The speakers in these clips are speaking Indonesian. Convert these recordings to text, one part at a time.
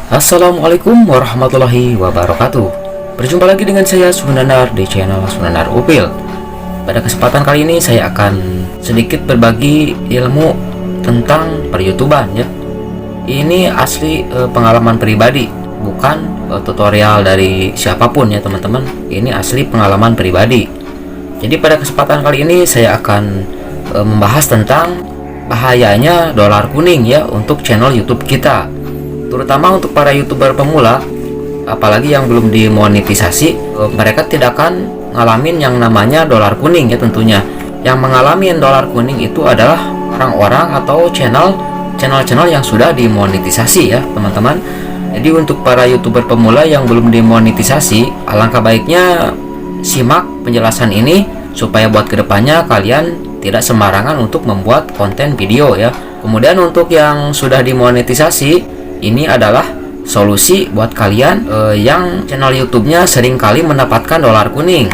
Assalamualaikum warahmatullahi wabarakatuh. Berjumpa lagi dengan saya Sunanar di channel Sunanar Upil. Pada kesempatan kali ini saya akan sedikit berbagi ilmu tentang per-YouTuban ya. Ini asli pengalaman pribadi, bukan tutorial dari siapapun ya teman-teman. Ini asli pengalaman pribadi. Jadi pada kesempatan kali ini saya akan membahas tentang bahayanya dolar kuning ya untuk channel YouTube kita. Terutama untuk para YouTuber pemula, apalagi yang belum dimonetisasi, mereka tidak akan ngalamin yang namanya dolar kuning ya tentunya. Yang mengalami dolar kuning itu adalah orang-orang atau channel-channel yang sudah dimonetisasi ya teman-teman. Jadi untuk para YouTuber pemula yang belum dimonetisasi, alangkah baiknya simak penjelasan ini supaya buat kedepannya kalian tidak sembarangan untuk membuat konten video ya. Kemudian untuk yang sudah dimonetisasi, ini adalah solusi buat kalian yang channel YouTube-nya seringkali mendapatkan dolar kuning.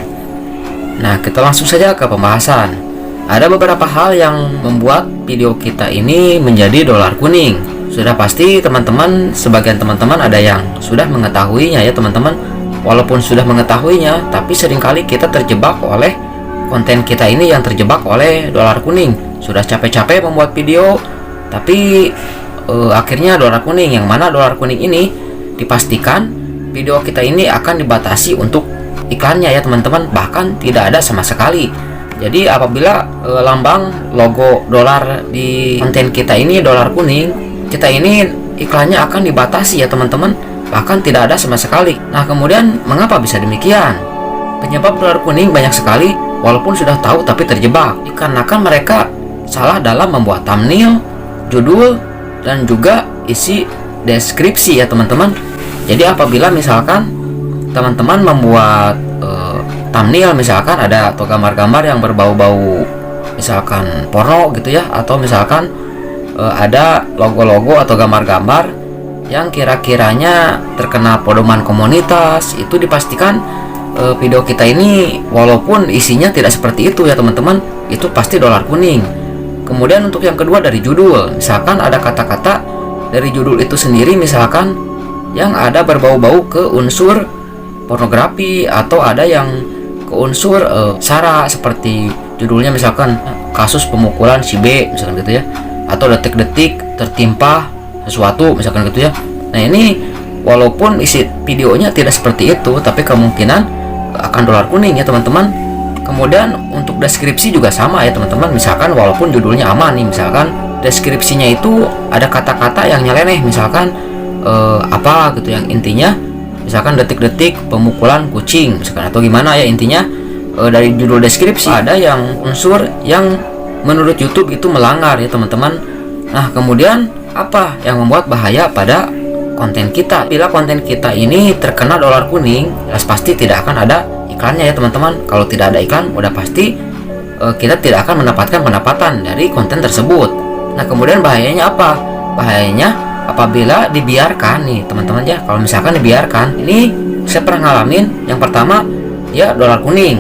Nah, kita langsung saja ke pembahasan. Ada beberapa hal yang membuat video kita ini menjadi dolar kuning. Sudah pasti teman-teman, sebagian teman-teman ada yang sudah mengetahuinya ya teman-teman. Walaupun sudah mengetahuinya, tapi seringkali kita terjebak oleh konten kita ini yang terjebak oleh dolar kuning. Sudah capek-capek membuat video, tapi akhirnya dolar kuning, yang mana dolar kuning ini dipastikan video kita ini akan dibatasi untuk iklannya ya teman-teman, bahkan tidak ada sama sekali. Jadi apabila lambang logo dolar di konten kita ini dolar kuning, kita ini iklannya akan dibatasi ya teman-teman, bahkan tidak ada sama sekali. Nah, kemudian mengapa bisa demikian? Penyebab dolar kuning banyak sekali, walaupun sudah tahu tapi terjebak, dikarenakan mereka salah dalam membuat thumbnail, judul, dan juga isi deskripsi ya teman-teman. Jadi apabila misalkan teman-teman membuat thumbnail, misalkan ada atau gambar-gambar yang berbau-bau misalkan porno gitu ya, atau misalkan ada logo-logo atau gambar-gambar yang kira-kiranya terkena pedoman komunitas, itu dipastikan video kita ini walaupun isinya tidak seperti itu ya teman-teman, itu pasti dolar kuning. Kemudian untuk yang kedua dari judul, misalkan ada kata-kata dari judul itu sendiri misalkan yang ada berbau-bau ke unsur pornografi, atau ada yang ke unsur sara, seperti judulnya misalkan kasus pemukulan si B misalkan gitu ya, atau detik-detik tertimpa sesuatu misalkan gitu ya. Nah, ini walaupun isi videonya tidak seperti itu, tapi kemungkinan akan dolar kuning ya teman-teman. Kemudian untuk deskripsi juga sama ya teman-teman. Misalkan walaupun judulnya aman nih, misalkan deskripsinya itu ada kata-kata yang nyeleneh, misalkan apa gitu yang intinya misalkan detik-detik pemukulan kucing misalkan, atau gimana ya intinya dari judul deskripsi ada yang unsur yang menurut YouTube itu melanggar ya teman-teman. Nah, kemudian apa yang membuat bahaya pada konten kita? Bila konten kita ini terkena dolar kuning, jelas pasti tidak akan ada iklannya ya teman-teman. Kalau tidak ada iklan, udah pasti kita tidak akan mendapatkan pendapatan dari konten tersebut. Nah, kemudian bahayanya apa? Bahayanya apabila dibiarkan nih teman-teman ya. Kalau misalkan dibiarkan, ini saya pernah ngalamin. Yang pertama ya dolar kuning,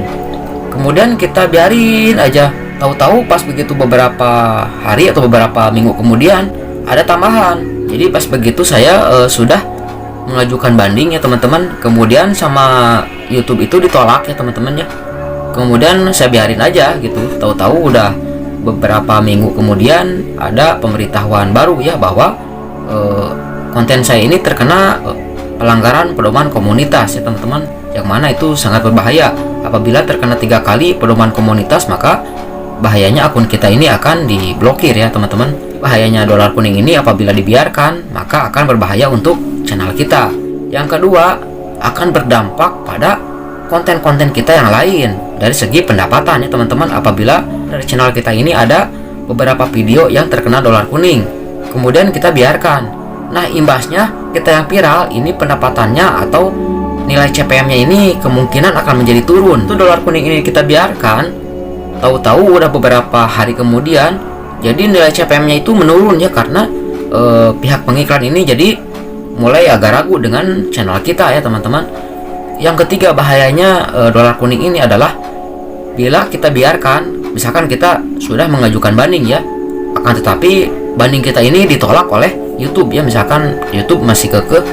kemudian kita biarin aja, tahu-tahu pas begitu beberapa hari atau beberapa minggu kemudian ada tambahan. Jadi pas begitu saya sudah mengajukan banding ya teman-teman, kemudian sama YouTube itu ditolak ya teman-teman ya. Kemudian saya biarin aja gitu, tahu-tahu udah beberapa minggu kemudian ada pemberitahuan baru ya bahwa konten saya ini terkena pelanggaran pedoman komunitas ya teman-teman, yang mana itu sangat berbahaya. Apabila terkena 3 kali pedoman komunitas, maka bahayanya akun kita ini akan diblokir ya teman-teman. Bahayanya dolar kuning ini apabila dibiarkan, maka akan berbahaya untuk channel kita. Yang kedua, akan berdampak pada konten-konten kita yang lain dari segi pendapatan ya teman-teman. Apabila dari channel kita ini ada beberapa video yang terkena dolar kuning, kemudian kita biarkan, nah imbasnya kita yang viral ini pendapatannya atau nilai CPM-nya ini kemungkinan akan menjadi turun. Itu dolar kuning ini kita biarkan, tahu-tahu udah beberapa hari kemudian jadi nilai CPM-nya itu menurun ya, karena pihak pengiklan ini jadi mulai agak ragu dengan channel kita ya teman-teman. Yang ketiga bahayanya dolar kuning ini adalah bila kita biarkan, misalkan kita sudah mengajukan banding ya, akan tetapi banding kita ini ditolak oleh YouTube ya, misalkan YouTube masih kekeh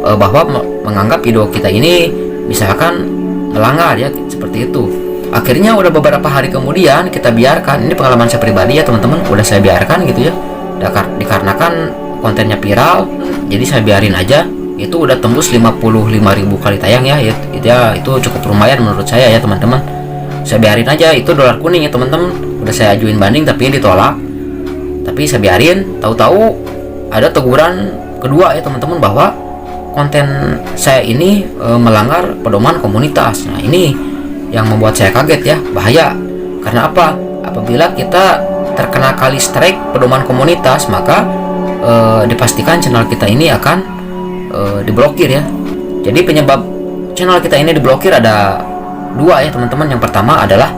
bahwa menganggap video kita ini misalkan melanggar ya, seperti itu. Akhirnya udah beberapa hari kemudian kita biarkan, ini pengalaman saya pribadi ya teman-teman, udah saya biarkan gitu ya, dikarenakan kontennya viral, jadi saya biarin aja. Itu udah tembus 55.000 kali tayang ya, itu cukup lumayan menurut saya ya teman-teman. Saya biarin aja, itu dolar kuning ya teman-teman, udah saya ajuin banding tapi ditolak, tapi saya biarin. Tahu-tahu ada teguran kedua ya teman-teman, bahwa konten saya ini melanggar pedoman komunitas. Nah ini yang membuat saya kaget ya, bahaya. Karena apa? Apabila kita terkena kali strike pedoman komunitas, maka dipastikan channel kita ini akan diblokir ya. Jadi penyebab channel kita ini diblokir ada dua ya teman-teman. Yang pertama adalah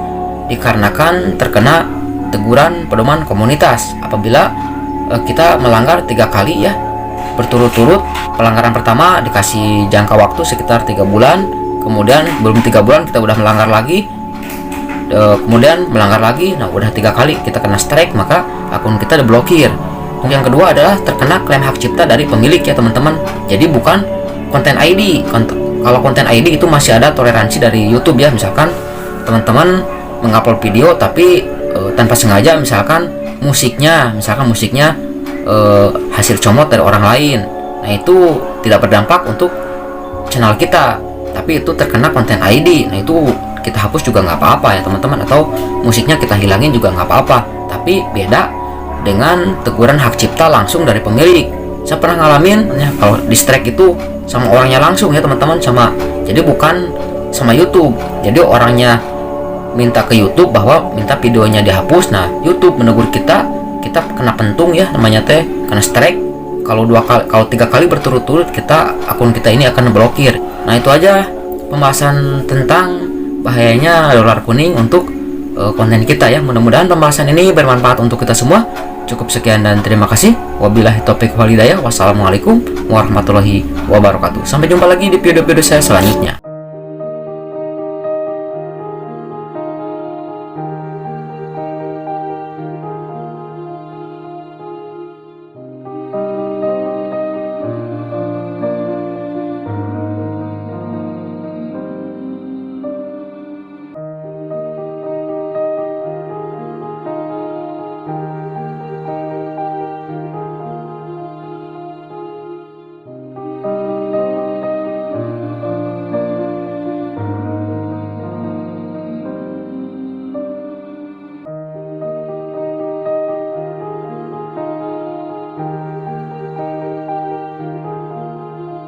dikarenakan terkena teguran pedoman komunitas. Apabila kita melanggar 3 kali ya berturut-turut. Pelanggaran pertama dikasih jangka waktu sekitar 3 bulan, kemudian belum 3 bulan kita udah melanggar lagi, kemudian melanggar lagi. Nah udah 3 kali kita kena strike, maka akun kita diblokir. Yang kedua adalah terkena klaim hak cipta dari pemilik ya teman-teman. Jadi bukan konten ID. Kalau konten ID itu masih ada toleransi dari YouTube ya. Misalkan teman-teman mengupload video tapi tanpa sengaja, misalkan musiknya hasil comot dari orang lain. Nah itu tidak berdampak untuk channel kita, tapi itu terkena konten ID. Nah itu kita hapus juga nggak apa-apa ya teman-teman, atau musiknya kita hilangin juga nggak apa-apa. Tapi beda dengan teguran hak cipta langsung dari pemilik. Saya pernah ngalamin ya, kalau di strike itu sama orangnya langsung ya teman-teman, jadi bukan sama YouTube. Jadi orangnya minta ke YouTube bahwa minta videonya dihapus. Nah YouTube menegur kita kena pentung ya, namanya teh kena strike. Kalau 3 kali berturut-turut, akun kita ini akan blokir. Nah itu aja pembahasan tentang bahayanya dolar kuning untuk konten kita ya. Mudah-mudahan pembahasan ini bermanfaat untuk kita semua. Cukup sekian dan terima kasih. Wabillahi taufiq wal hidayah. Wassalamualaikum warahmatullahi wabarakatuh. Sampai jumpa lagi di video-video saya selanjutnya.